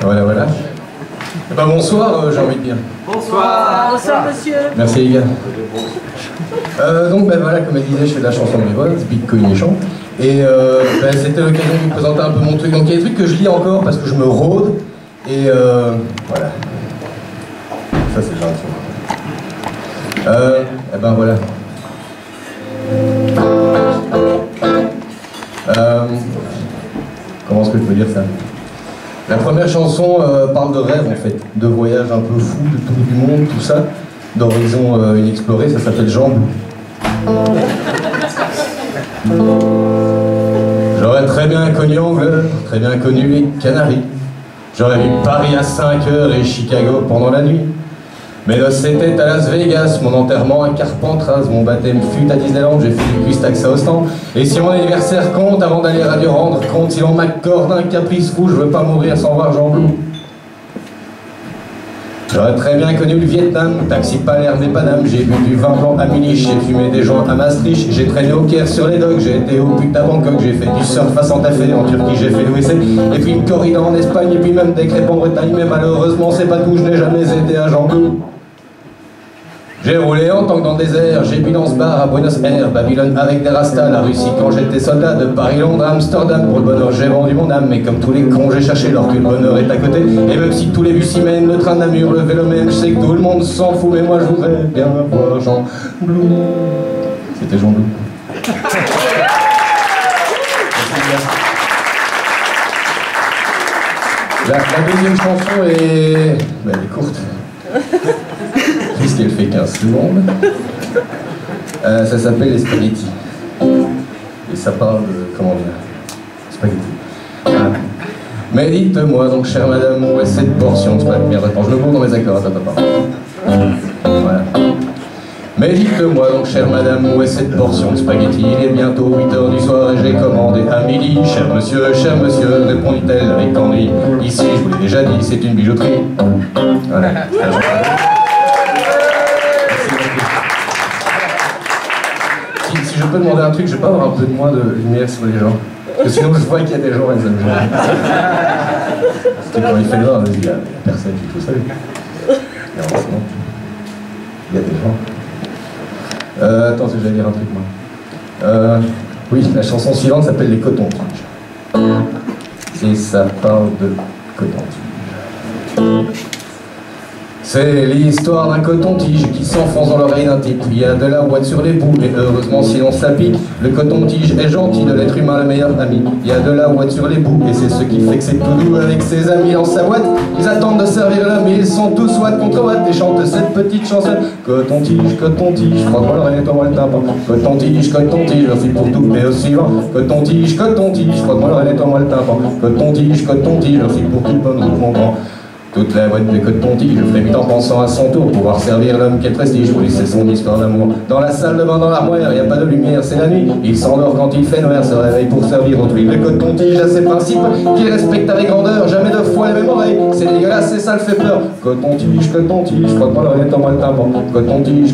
Voilà, voilà. Eh ben bonsoir, j'ai envie de dire. Bonsoir. Bonsoir, monsieur. Merci les gars. Donc ben voilà, comme elle disait, je fais de la chanson grivoise, Bitcoin et chant. Et ben, c'était l'occasion de vous présenter un peu mon truc. Donc il y a des trucs que je lis encore parce que je me rôde. Et voilà. Ça c'est gentil. Eh ben voilà. Comment est-ce que je peux dire ça? La première chanson parle de rêve en fait, de voyage un peu fou, de tour du monde, tout ça, d'horizons inexplorés, ça s'appelle Jambes. J'aurais très bien connu Angle, très bien connu les Canaries. J'aurais vu Paris à 5 h et Chicago pendant la nuit. Mes noces c'était à Las Vegas, mon enterrement à Carpentras, mon baptême fut à Disneyland, j'ai fait du Custax à Ostend. Et si mon anniversaire compte, avant d'aller radio rendre compte, si l'on m'accorde un caprice fou, je veux pas mourir sans voir Jean Blou. J'aurais très bien connu le Vietnam, taxi Palerme et Paname, j'ai bu du vin blanc à Munich, j'ai fumé des joints à Maastricht, j'ai traîné au Caire sur les docks, j'ai été au but à Bangkok, j'ai fait du surf à Santa Fe, en Turquie j'ai fait l'OEC, et puis une corrida en Espagne, et puis même des crêpes en Bretagne, mais malheureusement c'est pas tout, je n'ai jamais été à Jean Blou. J'ai roulé en tant que dans le désert, j'ai bu dans ce bar à Buenos Aires, Babylone avec des rastas, la Russie quand j'étais soldat, de Paris, Londres, Amsterdam, pour le bonheur j'ai vendu mon âme, mais comme tous les cons j'ai cherché l'or que le bonheur est à côté, et même si tous les bus y mènent, le train de Namur, le vélo même, je sais que tout le monde s'en fout, mais moi je voudrais bien voir Jean Blou. C'était Jean Blou. La deuxième chanson est... Ben, elle est courte. Puisqu'elle fait 15 secondes. Ça s'appelle les spaghettis. Et ça parle de... comment dire? Spaghettis. Ah. Mais dites-moi donc, chère madame, où est cette portion de spaghettis? Merde, attends, je le bourre dans mes accords, attends. Voilà. Mais dites-moi donc, chère madame, où est cette portion de spaghettis? Il est bientôt 8 h du soir et j'ai commandé à midi. Cher monsieur, répondit-elle avec ennui. Ici, je vous l'ai déjà dit, c'est une bijouterie. Voilà. Si je peux demander un truc, je peux avoir un peu de moins de lumière sur les gens. Parce que sinon, je vois qu'il y a des gens et ça me gêne. Parce que quand il fait noir, il y a personne qui est tout seul. Et heureusement, il y a des gens. Attends, j'allais dire un truc, moi. Oui, la chanson suivante s'appelle Les Cotons-Tiges. Et ça parle de coton-tige. C'est l'histoire d'un coton-tige qui s'enfonce dans l'oreille d'un type. Il y a de la ouate sur les bouts, et heureusement si l'on s'applique, le coton-tige est gentil, de l'être humain le meilleur ami. Il y a de la ouate sur les bouts, et c'est ce qui fait que c'est tout doux avec ses amis dans sa boîte. Ils attendent de servir l'homme, et ils sont tous ouate contre ouate, et chantent cette petite chanson. Coton-tige, coton-tige, frotte-moi l'oreille, toi le tympan. Coton-tige, coton-tige, merci pour tout, et au suivant. Coton-tige, coton-tige, frotte-moi l'oreille, toi le tympan. Coton-tige, coton-tige, merci pour tout, bonne route mon grand. Toute la boîte de coton-tige, je frémit en pensant à son tour, pouvoir servir l'homme quel prestige, pour laisser son histoire d'amour. Dans la salle de bain, dans l'armoire, y a pas de lumière, c'est la nuit. Il s'endort quand il fait noir, se réveille pour servir autrui. Le coton-tige a ses principes, qu'il respecte avec grandeur, jamais deux fois les mêmes oreilles, c'est dégueulasse et ça le fait peur. Coton-tige, frotte-moi l'oreille, tends-moi le tympan. Coton-tige,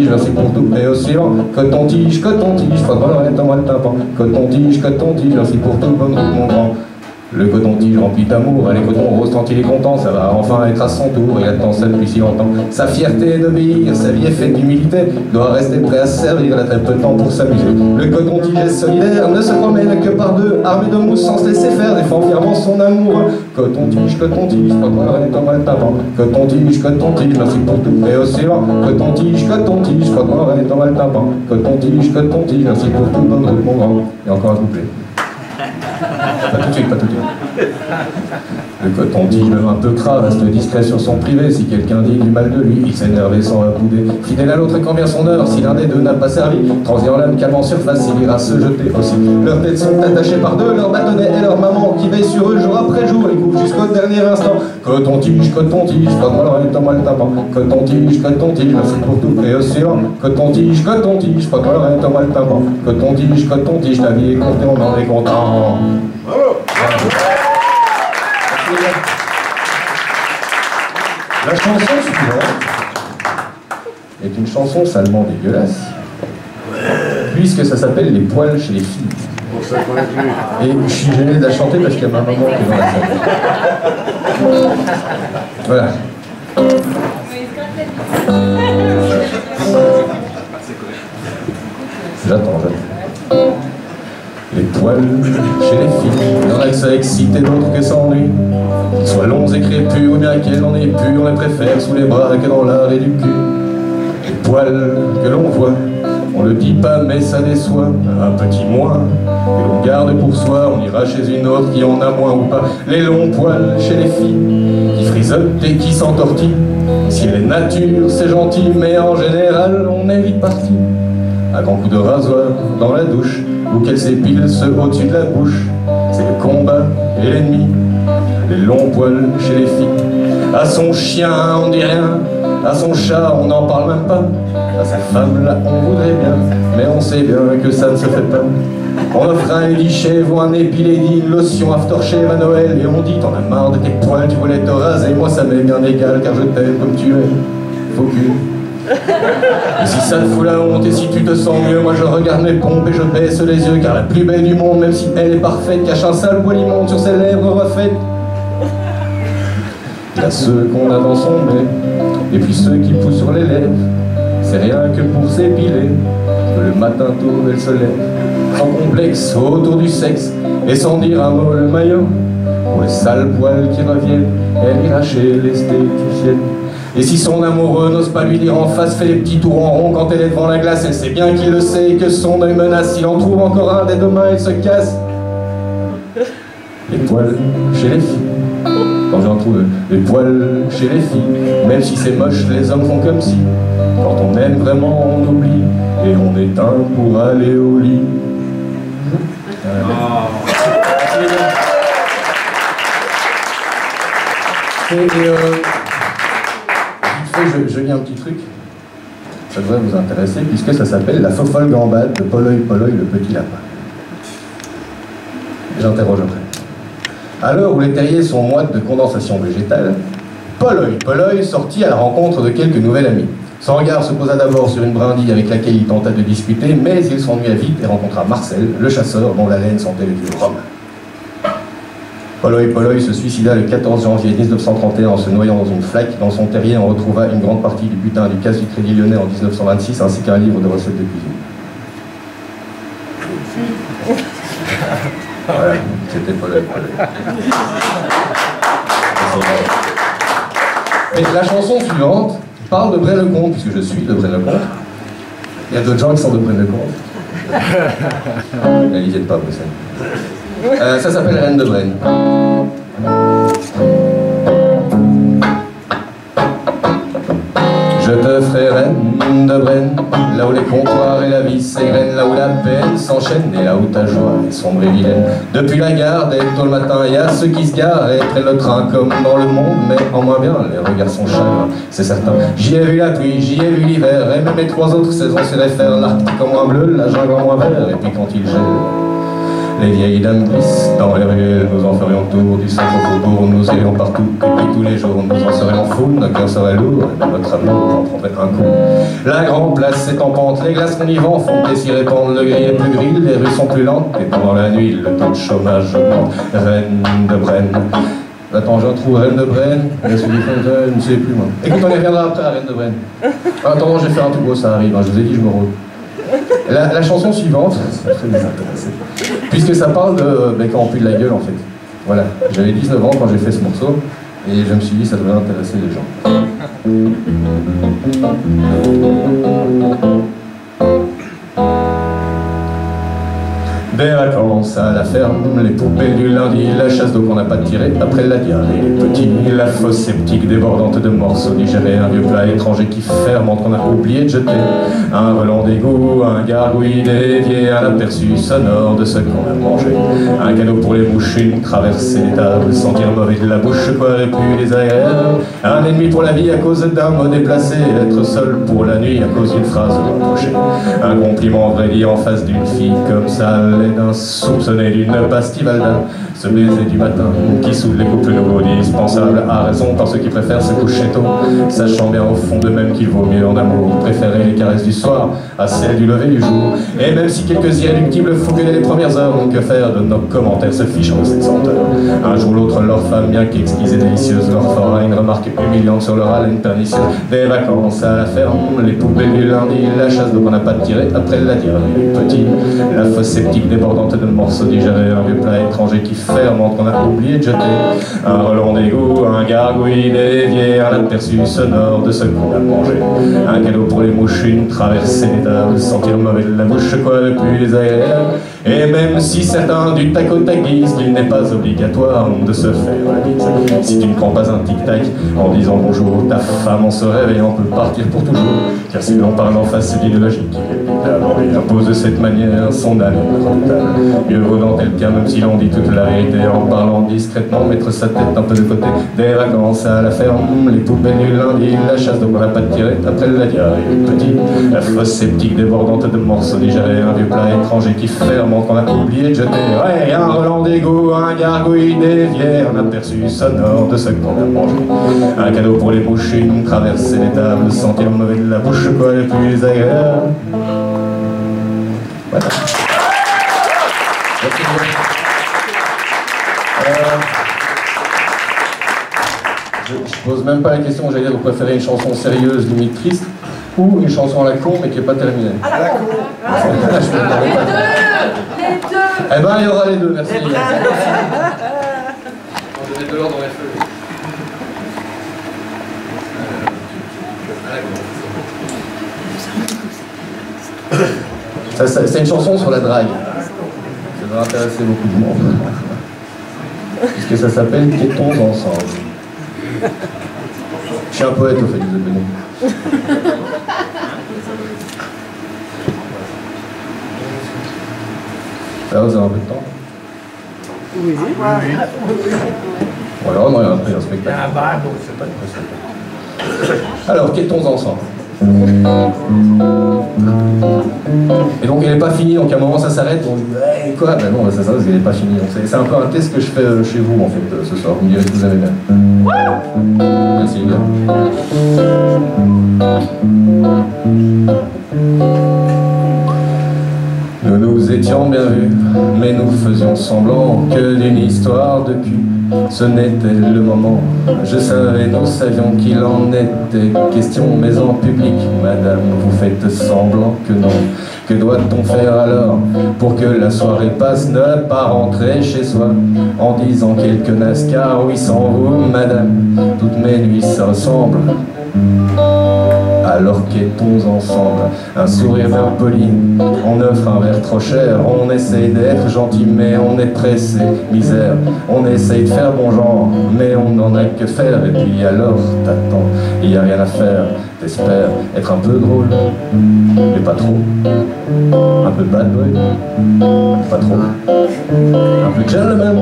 merci pour tout, et au suivant. Coton-tige, frotte-moi l'oreille, tends-moi le tympan. Coton-tige, merci pour tout, bonne route mon grand. Le coton-tige rempli d'amour, les cotons roses quand il est content, ça va enfin être à son tour, il attend ça depuis si longtemps. Sa fierté est d'obéir, sa vie est faite d'humilité, doit rester prêt à se servir, il a très peu de temps pour s'amuser. Le coton-tige est solidaire, ne se promène que par deux, armé de mousse sans se laisser faire, défend fièrement son amour. Coton-tige, frotte-moi l'oreille, tends-moi le tympan. Coton-tige, merci pour tout, et au suivant. Coton-tige, frotte-moi l'oreille, tends-moi le tympan. Coton-tige, merci pour tout, bonne route mon grand. Et encore un couplet. Pas tout de suite. Le coton-tige, même un peu crade, reste discret sur son privé. Si quelqu'un dit du mal de lui, il s'énerve et s'en va bouder. Fidèle à l'autre quand vient son heure, si l'un des deux n'a pas servi, transient l'âme calme en surface, il ira se jeter aussi. Leurs têtes sont attachées par deux, leur bâtonnet et leur maman, qui veille sur eux jour après jour, les couvrent jusqu'au dernier instant. Coton-tige, frotte-moi l'oreille, tends-moi le tympan. Coton-tige, merci pour tout, et au suivant. Coton-tige, frotte-moi l'oreille, tends-moi le tympan. Coton-tige, la vie est courte et on en est content. Bravo. La chanson suivante est une chanson salement dégueulasse, puisque ça s'appelle Les poils chez les filles. Et je suis gêné de la chanter parce qu'il y a ma maman qui est dans la salle. Voilà. J'attends. Les poils chez les filles, il y en a que ça excite et d'autres que ça ennuie. Qu'ils soient longs et crépus ou bien qu'elles n'en aient plus, on les préfère sous les bras que dans l'arrêt du cul. Les poils que l'on voit, on le dit pas mais ça déçoit, un petit moins que l'on garde pour soi, on ira chez une autre qui en a moins ou pas. Les longs poils chez les filles, qui frisotent et qui s'entortillent. Si elle est nature, c'est gentil, mais en général, on est vite parti. À grands coups de rasoir dans la douche, ou qu'elle s'épile ceux au-dessus de la bouche. C'est le combat et l'ennemi, les longs poils chez les filles. À son chien, on dit rien. À son chat, on n'en parle même pas. À sa femme, là, on voudrait bien, mais on sait bien que ça ne se fait pas. On offre un Elichève ou un Épilédie, une lotion aftershave à Noël, et on dit t'en as marre de tes poils, tu voulais te raser. Moi ça m'est bien égal, car je t'aime comme tu es. Faux cul. Et si ça te fout la honte, et si tu te sens mieux, moi je regarde mes pompes et je baisse les yeux, car la plus belle du monde, même si elle est parfaite, cache un sale poil immonde sur ses lèvres refaites. Il y a ceux qu'on a dans son nez, et puis ceux qui poussent sur les lèvres. C'est rien que pour s'épiler, que le matin tôt elle se lève, sans complexe autour du sexe, et sans dire un mot le maillot. Pour les sales poils qui reviennent, elle ira chez l'esthéticienne. Et si son amoureux n'ose pas lui dire en face, fait les petits tours en rond quand elle est devant la glace, elle sait bien qu'il le sait et que son œil menace. S'il en trouve encore un dès demain, elle se casse. Les poils chez les filles, quand j'en trouve les poils chez les filles, même si c'est moche, les hommes font comme si. Quand on aime vraiment, on oublie, et on éteint pour aller au lit. Je lis un petit truc, ça devrait vous intéresser, puisque ça s'appelle La fofolle gambade de Poloy Poloy le petit lapin. J'interroge après. À l'heure où les terriers sont moites de condensation végétale, Poloy Poloy sortit à la rencontre de quelques nouvelles amies. Son regard se posa d'abord sur une brindille avec laquelle il tenta de discuter, mais il s'ennuya vite et rencontra Marcel, le chasseur dont la laine sentait le vieux rhum. Poloy Poloy se suicida le 14 janvier 1931 en se noyant dans une flaque. Dans son terrier, on retrouva une grande partie du butin du casse du Crédit Lyonnais en 1926, ainsi qu'un livre de recettes de cuisine. Voilà, c'était Poloy Poloy. Mais la chanson suivante parle de Braine-le-Comte, puisque je suis de Braine-le-Comte. Il y a d'autres gens qui sont de Braine-le-Comte. Ils viennent pas, Bruxelles. Ça s'appelle Reine de Braine. Je te ferai reine de Braine, là où les comptoirs et la vie s'égrènent, là où la peine s'enchaîne et là où ta joie est sombre et vilaine. Depuis la gare, dès tôt le matin, il y a ceux qui se garent et prennent le train comme dans le monde, mais en moins bien, les regards sont chagrins, c'est certain. J'y ai vu la pluie, j'y ai vu l'hiver, et même les trois autres saisons s'y réfèrent. L'Arctique en moins bleu, la jungle en moins vert, et puis quand il gèle, les vieilles dames glissent dans les ruelles, nous en ferions tour du centre au faubourg, nous irions partout, et puis tous les jours nous en serions fous, nos cœurs seraient lourds, et notre amour en prendrait un coup. La grande place est en pente, les glaces qu'on y vend font et s'y répandent, le gris est plus gris, les rues sont plus lentes, et pendant la nuit, le taux de chômage augmente. Reine de Braine. Attends, je retrouve Reine de Braine, je ne sais plus moi. Écoute, on y reviendra après à Reine de Braine. Attends, je vais faire un tout beau, ça arrive, hein, je vous ai dit, je me roule. La chanson suivante, ça très intéressé, puisque ça parle de quand on pue de la gueule en fait. Voilà, j'avais 19 ans quand j'ai fait ce morceau, et je me suis dit ça devrait intéresser les gens. Des vacances à la ferme, les poupées du lundi, la chasse d'eau qu'on n'a pas tirée après la diarrhée, les petits, la fosse sceptique débordante de morceaux digérés, un vieux plat étranger qui fermente qu'on a oublié de jeter, un relent d'égout, un gargouille d'évier, un aperçu sonore de ce qu'on a mangé, un cadeau pour les mouches, une traversée des tables, sentir mauvais de la bouche, quoi et plus les aériens, un ennemi pour la vie à cause d'un mot déplacé, être seul pour la nuit à cause d'une phrase reprochée, un compliment vrai dit en face d'une fille comme ça, d'insoupçonner d'une pastille Valda, ce baiser du matin qui soude les couples nouveaux dispensables, a raison par ceux qui préfèrent se coucher tôt, sachant bien au fond d'eux-mêmes qu'il vaut mieux en amour préférer les caresses du soir à celles du lever du jour. Et même si quelques irréductibles font que les premières heures, que faire de nos commentaires se fichant de cette senteur. Un jour ou l'autre, leur femme, bien qu'exquise et délicieuse, leur fera une remarque humiliante sur leur haleine pernicieuse. Des vacances à la ferme, les poubelles du lundi, la chasse donc on n'a pas de tirer après la diarrhée du petit, la fosse sceptique débordante de morceaux digérés, un vieux plat étranger qui fermente qu'on a oublié de jeter, un relent d'égout, un gargouille dévié, un aperçu sonore de ce qu'on a mangé, un cadeau pour les mouches, une traversée des tables, sentir mauvais de la bouche, quoi de plus désagréable. Et même si certains du tac au tac disent qu'il n'est pas obligatoire de se faire la bise, si tu ne prends pas un tic-tac en disant bonjour, ta femme en se réveillant peut partir pour toujours, car si l'on parle en face c'est l'idéologie qui impose de cette manière son âme brutale. Mieux vaut dans tel cas, même si l'on dit toute la vérité, en parlant discrètement, mettre sa tête un peu de côté. Des vacances à la ferme, les poubelles du lundi, la chasse donc on n'a pas de tirer après la diarrhée petit, la fosse sceptique débordante de morceaux digérés, un vieux plat étranger qui ferme qu'on a oublié de jeter, ouais, un relent d'égout, un gargouille dévié, un aperçu sonore de ce qu'on a mangé, un cadeau pour les mouches, une traversée des tables, sentir mauvais de la bouche, quoi le plus désagréable. Voilà. Je pose même pas la question, j'allais dire, vous préférez une chanson sérieuse, limite triste, ou une chanson à la con mais qui n'est pas terminée? À la con. Les deux. Eh ben, il y aura les deux, merci. On devait de l'ordre dans les feuilles. C'est une chanson sur la drague. Ça va intéresser beaucoup de monde. Puisque ça s'appelle Quêtons ensemble. Je suis un poète au fait, désolé. Là, vous avez un peu de temps? Oui. Voilà, on a pris un spectacle. Ah bah, bon, c'est pas une prestation. Alors, Quêtons ensemble. Et donc, elle n'est pas finie, donc à un moment ça s'arrête, on dit hey, quoi? Ben non, c'est ça, parce qu'elle n'est pas finie. C'est un peu un test que je fais chez vous en fait ce soir. Vous me direz que vous aimez bien. Merci les gars. Nous nous étions bien vus, mais nous faisions semblant que d'une histoire de cul, ce n'était le moment. Je savais, nous savions qu'il en était question, mais en public, madame, vous faites semblant que non. Que doit-on faire alors pour que la soirée passe? Ne pas rentrer chez soi en disant quelques NASCAR, oui sans vous, madame, toutes mes nuits se ressemblent. Alors quêtons ensemble, un sourire bien poli, on offre un verre trop cher, on essaye d'être gentil mais on est pressé, misère, on essaye de faire bon genre, mais on n'en a que faire, et puis alors t'attends, il n'y a rien à faire, t'espères être un peu drôle, mais pas trop, un peu bad boy, pas trop, un peu gentleman,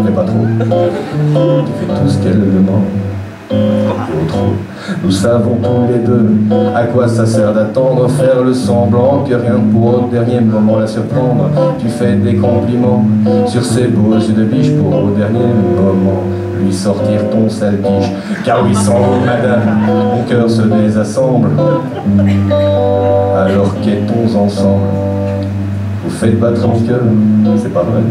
mais pas trop, tu fais tout ce qu'elle demande. Trop. Nous savons tous les deux à quoi ça sert d'attendre, faire le semblant que rien pour au dernier moment la surprendre. Tu fais des compliments sur ses beaux yeux de biche pour au dernier moment lui sortir ton sale quiche. Car oui, sans vous, madame, mon cœur se désassemble. Alors quêtons ensemble. Vous faites battre mon cœur, c'est pas vrai.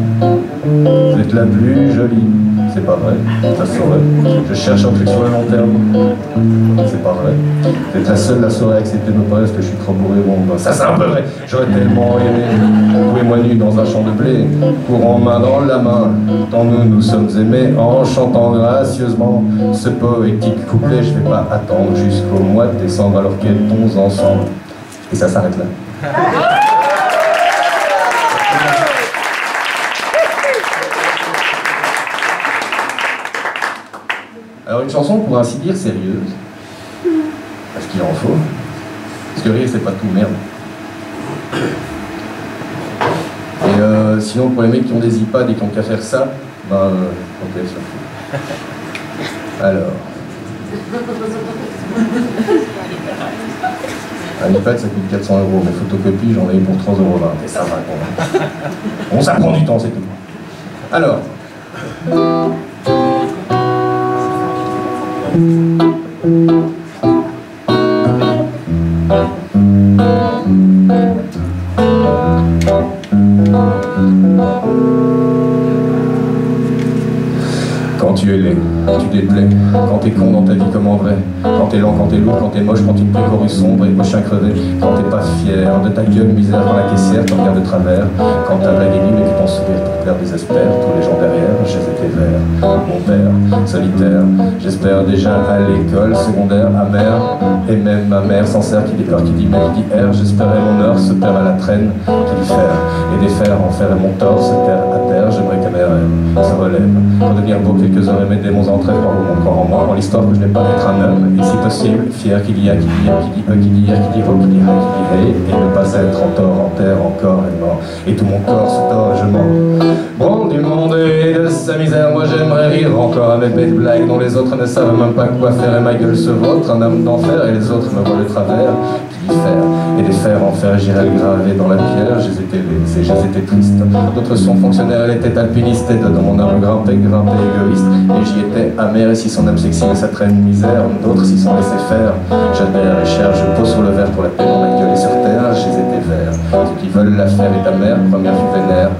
Vous êtes la plus jolie, c'est pas vrai. Ça saurait. Je cherche un truc sur le long terme, c'est pas vrai. Vous êtes la seule à saurait accepter nos paroles parce que je suis trop bourré. Bon, ben, ça c'est un peu vrai. J'aurais tellement aimé trouver moi nu dans un champ de blé, courant main dans la main, tant nous sommes aimés, en chantant gracieusement ce poétique couplet. Je vais pas attendre jusqu'au mois de décembre, alors quêtons ensemble. Et ça s'arrête là. Alors une chanson pour ainsi dire sérieuse, parce qu'il en faut, parce que rire c'est pas tout, merde. Et sinon pour les mecs qui ont des iPads et qui ont qu'à faire ça, ben ok, surtout. Alors, Un iPad, ça coûte 400 €, mais photocopie, j'en ai eu pour 3,20 €. Et ça va, bon, ça prend du temps, c'est tout. Alors. Quand tu es laid, tu déplais, quand t'es con dans ta vie comme en vrai, quand t'es lent, quand t'es lourd, quand t'es moche, quand tu te prends rue sombre et au chien crevé, quand t'es pas fier de ta gueule, misère dans la caissière, tu regardes de travers, quand ta blague est nulle et que ton sourire pour plaire désespère, tous les gens derrière, j'ai été vert, mon père, solitaire, j'espère déjà à l'école secondaire, amère, et même ma mère sincère qui déclare, qui dit mec, qui dit R, j'espérais mon heure se perd à la traîne, qui dit faire, et défaire, en faire et mon tort, se terre à terre, j'aimerais qu'à mère se relève, pour devenir beau quelques heures et mes démons entrées, pour mon corps en moi, dans l'histoire que je n'ai pas d'être un homme, et si possible, fier qu'il y a, qui dit qui dit qui dit hier, qui dit qui dit hey, et ne pas être en tort, en terre, encore et mort, et tout mon corps se tord et je mens. Branle du monde et de sa misère, moi j'aimerais rire encore avec mes blagues dont les autres ne savent même pas quoi faire et ma gueule se vautre, un homme d'enfer et les autres me voient de travers, qui dit faire, et des fers en fer, j'irai le graver dans la pierre, j'ai été laissé, j'ai été triste, d'autres sont fonctionnaires, elle était alpiniste, et dedans mon âme grimpé égoïste, et j'y étais amer, et si son âme sexy mais ça traîne misère, d'autres s'y sont laissés faire, j'adhère et cherche, je pose sur le verre pour la paix dans ma gueule et sur terre, j'ai été vert, ceux qui veulent la faire est ta mère, première fut vénère,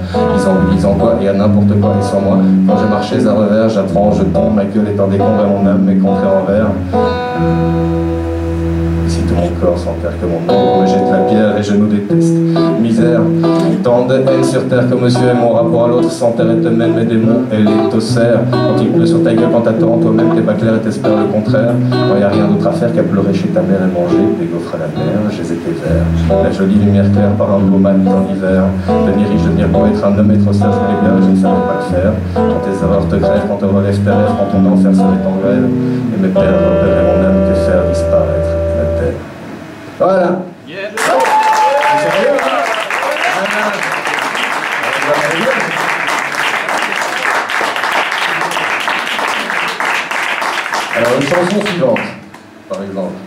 ils en quoi et à n'importe quoi et sur moi, quand je marchais à revers, j'apprends, je tombe, ma gueule est un décombre et mon âme m'est contrée en verre. Si tout mon corps s'enterre que mon ombre me jette la pierre et je nous déteste. Misère, tant de haine sur terre que monsieur et mon rapport à l'autre s'enterre et te même mes démons et les tossèrent. Quand il pleut sur ta gueule, quand t'attends, toi-même t'es pas clair et t'espères le contraire. Quand y a rien d'autre à faire qu'à pleurer chez ta mère et manger des gaufres à la mer, j'ai été vert. La jolie lumière claire par un beau matin d'hiver. Devenir riche, devenir beau, être un homme, être sage, je voulais bien, je ne savais pas le faire. Quand tes erreurs te grèvent, quand te relèves tes rêves, quand ton enfer serait en grève. Et mes pères repéraient mon âme, que faire disparaître la terre. Voilà. Yeah. Alors une chanson suivante, par exemple.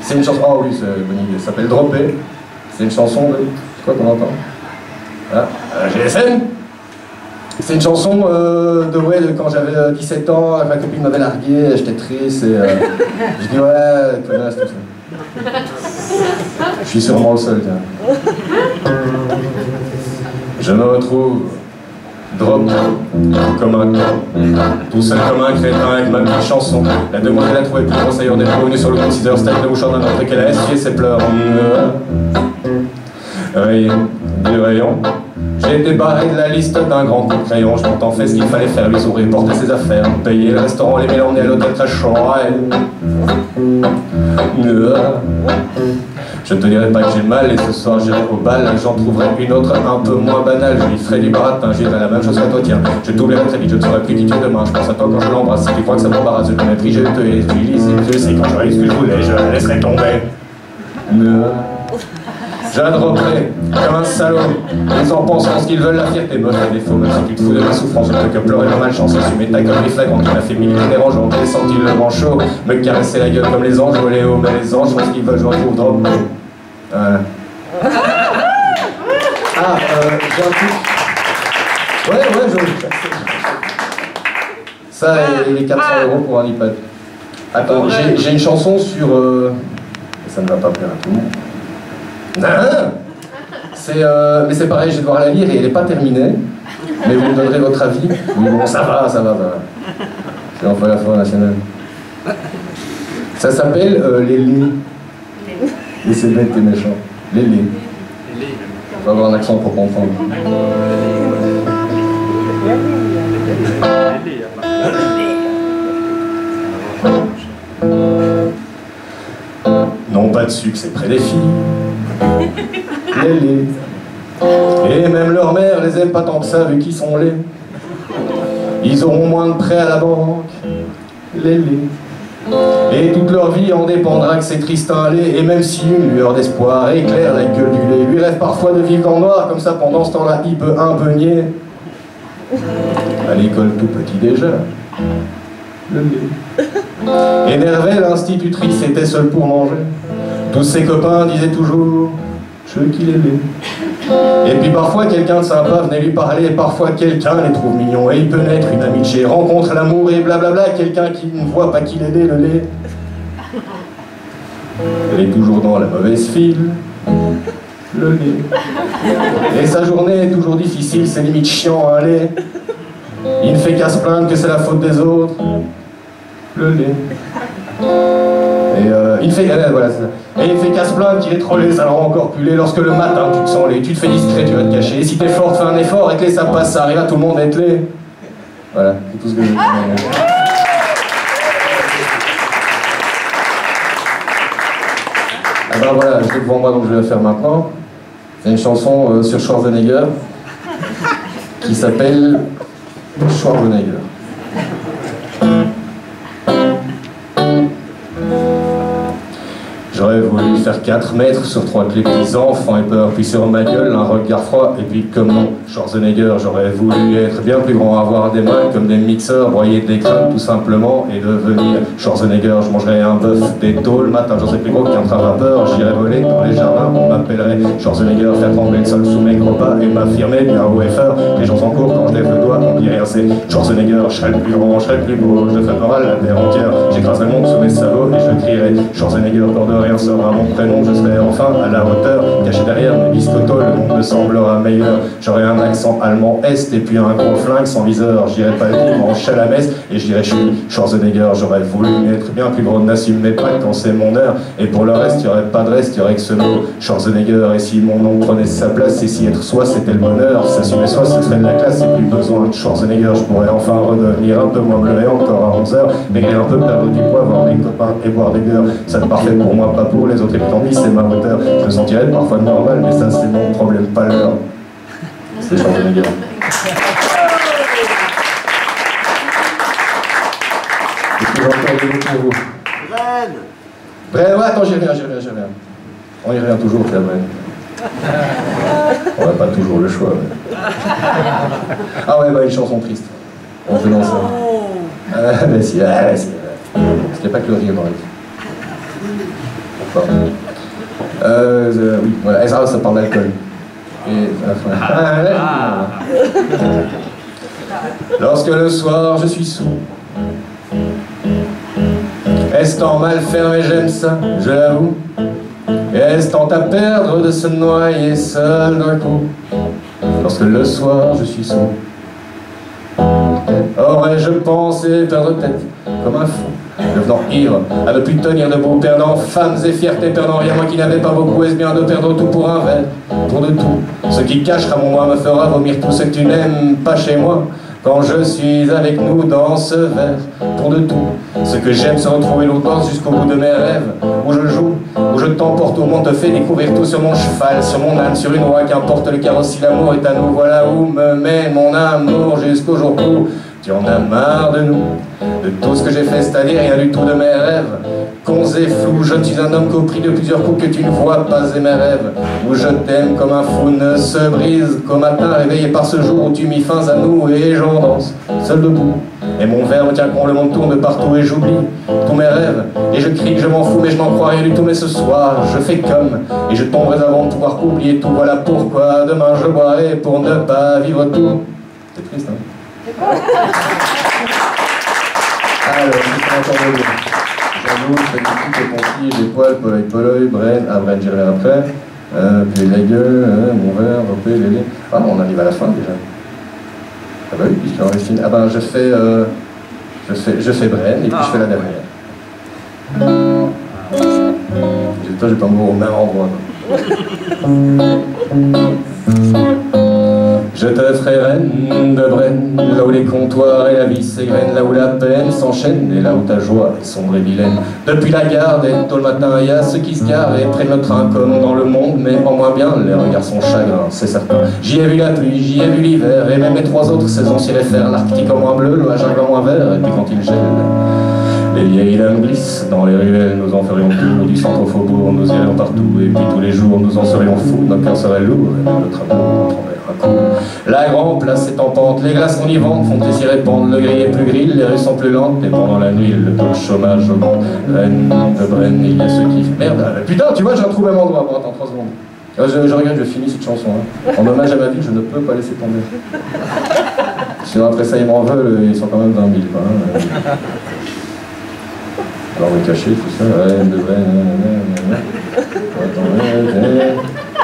C'est une chanson. Ah oui, c'est une bonne idée. Ça s'appelle Dropper. C'est une chanson de. C'est quoi qu'on entend? Ah, GSM. C'est une chanson de quand j'avais 17 ans, ma copine m'avait largué, j'étais triste et je dis ouais, connasse, tout ça. Je suis sûrement le seul, tiens. Je me retrouve drop comme un con, tout seul comme un crétin avec ma petite chanson. La demoiselle a trouvé plus grosse ailleurs d'être revenue sur le considère style de mouchoir d'un autre qu'elle a essuyé ses pleurs. Rayon du rayon. J'ai été barré de la liste d'un grand coup de crayon. Je m'entends fait ce qu'il fallait faire, lui sourire, porter ses affaires, payer le restaurant, les mélanger à l'hôtel très chaud. Je ne te dirai pas que j'ai mal et ce soir j'irai au bal, j'en trouverai une autre un peu moins banale. Je lui ferai du baratin, j'irai la même chose qu'à toi, tiens. Je t'oublierai très vite, je ne saurai plus qui tu es demain. Je pense à toi quand je l'embrasse, si tu crois que ça m'embarrasse, je me pris, je te utilise, je sais quand j'aurai ce que je voulais, je la laisserai tomber. Je la dropperai comme un salaud. Ils en pensent ce qu'ils veulent, la fierté me fait défaut. Même si tu te fous de ma souffrance, je ne peux que pleurer ma malchance. Assumer ta gueule des flagrants qui m'a fait militer dérangeant. J'ai senti le vent chaud me caresser la gueule comme les anges. Voler haut, mais les anges font ce qu'ils veulent, je retrouve dropper. Voilà. Ah, j'ai un truc. Ouais, je. Ça et les 400 € pour un iPad. Attends, j'ai une chanson sur. Ça ne va pas plaire à tout le monde. Mais c'est pareil, je vais devoir la lire et elle n'est pas terminée. Mais vous me donnerez votre avis. Oui, bon, ça va. C'est enfin la fois nationale. Ça s'appelle les laits. Et c'est bête et méchant. Les laits. Il faut avoir un accent pour comprendre. Non pas de succès près des filles. Les laits. Et même leur mère les aime pas tant que ça vu qu'ils sont laids. Ils auront moins de prêts à la banque. Les laits. Et toute leur vie en dépendra que c'est triste un lait. Et même si une lueur d'espoir éclaire la gueule du lait, lui rêve parfois de vivre en noir. Comme ça pendant ce temps-là il peut un peu nier. À l'école tout petit déjà. Le lait. Énervée, l'institutrice était seule pour manger. Tous ses copains disaient toujours « je qu'il est laid ». Et puis parfois quelqu'un de sympa venait lui parler, et parfois quelqu'un les trouve mignons, et il peut naître une amitié, rencontre l'amour et blablabla, quelqu'un qui ne voit pas qu'il est laid, le lait. Elle est toujours dans la mauvaise file, le lait. Et sa journée est toujours difficile, c'est limite chiant un lait. Il ne fait qu'à se plaindre que c'est la faute des autres, le lait. Et il fait qu'à se plaindre qu'il est trop laid, ça le rend encore plus laid. Lorsque le matin tu te sens laid, tu te fais discret, tu vas te cacher. Et si t'es fort, fais un effort, et que laid ça passe, ça arrive à tout le monde d'être laid. Voilà, c'est tout ce que je veux dire. Ah ben voilà, je l'ai devant moi donc je vais la faire maintenant. C'est une chanson sur Schwarzenegger qui s'appelle Schwarzenegger. J'aurais voulu faire 4 mètres sur 3 que les petits enfants aient peur, puis sur ma gueule un regard froid, et puis comme non, Schwarzenegger, j'aurais voulu être bien plus grand, avoir des mains comme des mixeurs, broyer des crânes tout simplement, et devenir Schwarzenegger. Je mangerais un bœuf, des tôles, le matin, j'en sais plus gros qu'un train vapeur, j'irais voler dans les jardins, on m'appellerait Schwarzenegger, faire trembler le sol sous mes gros pas, et m'affirmer bien haut et fort, les gens sont courts, quand je lève le doigt, on dit rien, c'est Schwarzenegger, je serais le plus grand, je serais le plus beau, je ferais moral la terre entière, j'écraserais le monde sous mes sabots, et je crierais Schwarzenegger, peur de rien sera mon prénom, je serai enfin à la hauteur, caché derrière mes biscottos, le monde me semblera meilleur. J'aurai un accent allemand est et puis un gros flingue sans viseur. J'irai pas le dimanche à la messe et je dirai je suis Schwarzenegger. J'aurais voulu être bien plus gros, n'assume mes pas quand c'est mon heure. Et pour le reste, il n'y aurait pas de reste, il n'y aurait que ce mot Schwarzenegger. Et si mon nom prenait sa place et si être soi c'était le bonheur, s'assumer soi ce serait de la classe et plus besoin de Schwarzenegger. Je pourrais enfin redevenir un peu moins bleu et encore à 11h, maigrir un peu, perdre du poids, voir mes copains et boire des bières. Ça ne parfait pour moi, pas pour les autres, et tant pis, c'est ma hauteur. Je me sentirais parfois normal, mais ça c'est mon problème, pas leur. C'est Schwarzenegger. Est-ce que j'ai encore des mots pour vous? Brenne, ouais, attends, j'y reviens. On y revient toujours, c'est Brenne. On n'a pas toujours le choix. Ouais. Ah ouais, bah une chanson triste. On fait dans ça. Ah, mais si, c'était pas que le rire dans la vie. Oui, voilà, ça parle d'alcool. Lorsque le soir je suis sous, est-ce tant mal fermé, j'aime ça, je l'avoue. Est-ce tant à perdre de se noyer seul d'un coup? Lorsque le soir je suis sous, aurais-je pensé perdre tête comme un fou, devenant ivre, à ne plus tenir debout, perdant femmes et fierté, perdant rien, moi qui n'avais pas beaucoup, est-ce bien de perdre tout pour un verre, pour de tout? Ce qui cachera mon moi me fera vomir tout ce que tu n'aimes pas chez moi, quand je suis avec nous dans ce verre, pour de tout. Ce que j'aime se retrouver longtemps jusqu'au bout de mes rêves, où je joue, où je t'emporte au monde, te fais découvrir tout sur mon cheval, sur mon âne, sur une oie, qu'importe le carrosse, l'amour est à nous, voilà où me mène mon amour jusqu'au jour où tu en as marre de nous, de tout ce que j'ai fait, c'est-à-dire rien du tout de mes rêves. Cons et flous, je ne suis un homme qu'au prix de plusieurs coups que tu ne vois pas et mes rêves, où je t'aime comme un fou ne se brise qu'au matin réveillé par ce jour où tu mis fin à nous et j'en danse, seul debout. Et mon verre me tient quand le monde tourne partout et j'oublie tous mes rêves. Et je crie que je m'en fous mais je n'en crois rien du tout. Mais ce soir je fais comme et je tomberai avant de pouvoir oublier tout. Voilà pourquoi demain je boirai pour ne pas vivre tout. C'est triste, hein? Alors, je peux encore le dire. J'avoue, je fais tout est conquis, j'ai poils, Poloy, Brenne, Brenne j'irai après. Puis la gueule, mon verre, Ropé, Lélé. Ah, on arrive à la fin déjà. Ah bah oui, puisque on est. Ah bah je fais Brenne et puis je fais la dernière. Toi, j'ai pas un mot au même endroit. Je te ferai reine de Brenne, là où les comptoirs et la vie s'égrènent, là où la peine s'enchaîne et là où ta joie est sombre et vilaine. Depuis la gare, dès tôt le matin, il y a ceux qui se garent et prennent le train comme dans le monde, mais en moins bien, les regards sont chagrins, c'est certain. J'y ai vu la pluie, j'y ai vu l'hiver, et même les 3 autres saisons s'y réfèrent. L'Arctique en moins bleu, le jungle en moins vert, et puis quand il gèle, les vieilles lames glissent dans les ruelles, nous en ferions tour du centre au faubourg, nous irions partout, et puis tous les jours nous en serions fous, nos cœurs seraient lourds, et même notre amour rentrerait. un coup. La grande place est en pente, les glaces monivantes font s'y répandre, le gris est plus gris, les rues sont plus lentes, et pendant la nuit, le taux de chômage augmente. Reine de Brenne, il y a ceux qui... Merde, putain, tu vois, j'ai retrouvé un endroit. Bon, attends, 3 secondes. Je regarde, je finis cette chanson. Hein. En hommage à ma vie, je ne peux pas laisser tomber. Sinon, après ça, ils m'en veulent, ils sont quand même 20 000, quoi. Hein. Alors, on va cacher tout ça. Reine de Brenne...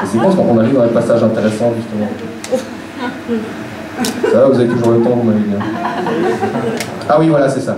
C'est bon, qu'on arrive dans un passage intéressant, justement. Ça va, vous avez toujours le temps, vous m'avez dit. Ah oui, voilà, c'est ça.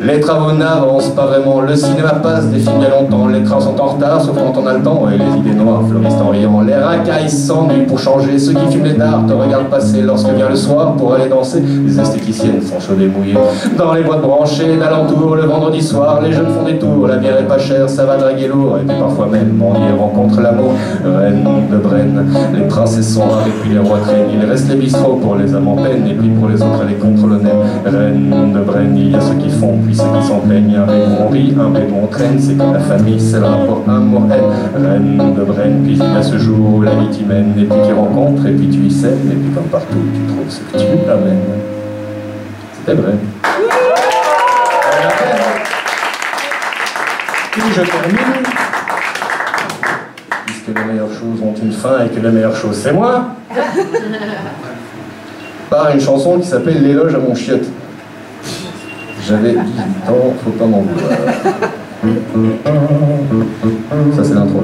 Les travaux n'avancent pas vraiment, le cinéma passe des films il y a longtemps, les trains sont en retard, sauf quand on a le temps, et les idées noires fleurissent en riant. Les racailles s'ennuient pour changer, ceux qui fument les dards te regardent passer lorsque vient le soir pour aller danser. Les esthéticiennes sont chaudes et mouillées dans les boîtes branchées d'alentour le vendredi soir, les jeunes font des tours, la bière est pas chère, ça va draguer lourd, et puis parfois même on y rencontre l'amour. Reine de Brenne, les princesses sont rares et puis les rois traînent, il reste les bistrots pour les âmes en peine, et puis pour les autres les contre le nez. Reine de Brenne, il y a ceux qui font, puis ceux qui s'en plaignent, un bédou on rit, un bédou on traîne, c'est comme la famille, c'est le rapport amour-haine. Reine de Brenne, puis il y a ce jour où la vie t'y mène, et puis tu rencontres, et puis tu y sèmes, et puis comme partout, tu trouves ce que tu amènes. C'était Brenne. Puis je termine, puisque les meilleures choses ont une fin, et que la meilleure chose c'est moi, par une chanson qui s'appelle L'éloge à mon chiotte. J'avais 18 ans, faut pas m'en vouloir. Ça c'est l'intro.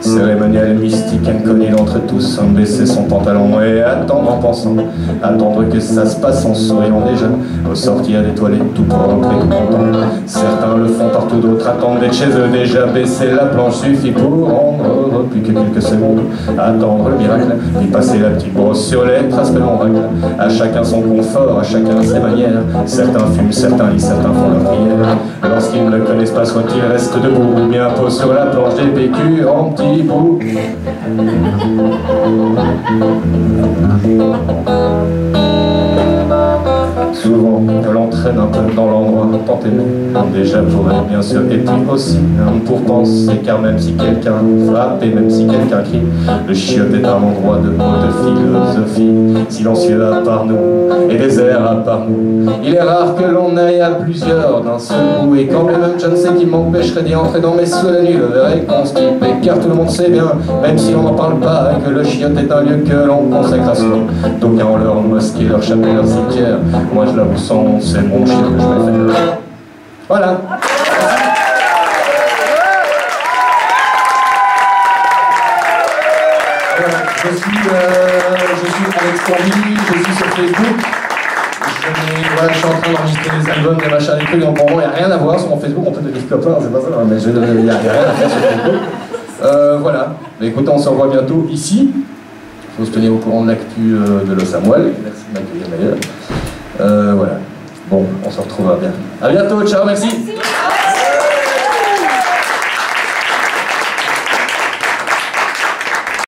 Cérémonial, mystique, inconnu d'entre tous, baisser son pantalon et attendre en pensant, attendre que ça se passe en souriant déjà, au sortir des toilettes tout propre et tout content. Certains le font partout, d'autres attendent d'être chez eux déjà, baisser la planche suffit pour rendre plus que quelques secondes, attendre le miracle, puis passer la petite brosse sur les traces de l'ombracle. À chacun son confort, à chacun ses manières, certains fument, certains lisent, certains font leur prière. Lorsqu'ils ne le connaissent pas, soit ils restent debout, ou bien posent sur la planche des PQ en petits bouts. Souvent, on l'entraîne un peu dans l'endroit tant aimé, déjà pour elle bien sûr, et puis aussi pour penser, car même si quelqu'un frappe et même si quelqu'un crie, le chiotte est un endroit de haute philosophie, silencieux à part nous et désert à part nous. Il est rare que l'on aille à plusieurs d'un seul coup, et quand bien même je ne sais qui m'empêcherait d'y entrer dans mes souhaits, la nuit le verrait constipé, car tout le monde sait bien, même si on n'en parle pas, que le chiotte est un lieu que l'on consacre à soi. D'aucuns ont leur mosquée, leur chapelle, leur cimetière, moi je l'avoue sans honte, c'est mon chien que je préfère. Voilà. Je suis Alex Corby, je suis sur Facebook. Je suis en train d'enregistrer des albums, des machins, des trucs, donc pour moi il n'y a rien à voir sur mon Facebook, on peut devenir copains, c'est pas ça, mais il n'y a rien à faire sur Facebook. Voilà, mais écoutez, on se revoit bientôt ici. Il faut se tenir au courant de l'actu de Los Samuel. Merci de m'accueillir d'ailleurs. Voilà, bon, on se retrouvera bien. A bientôt, ciao, merci.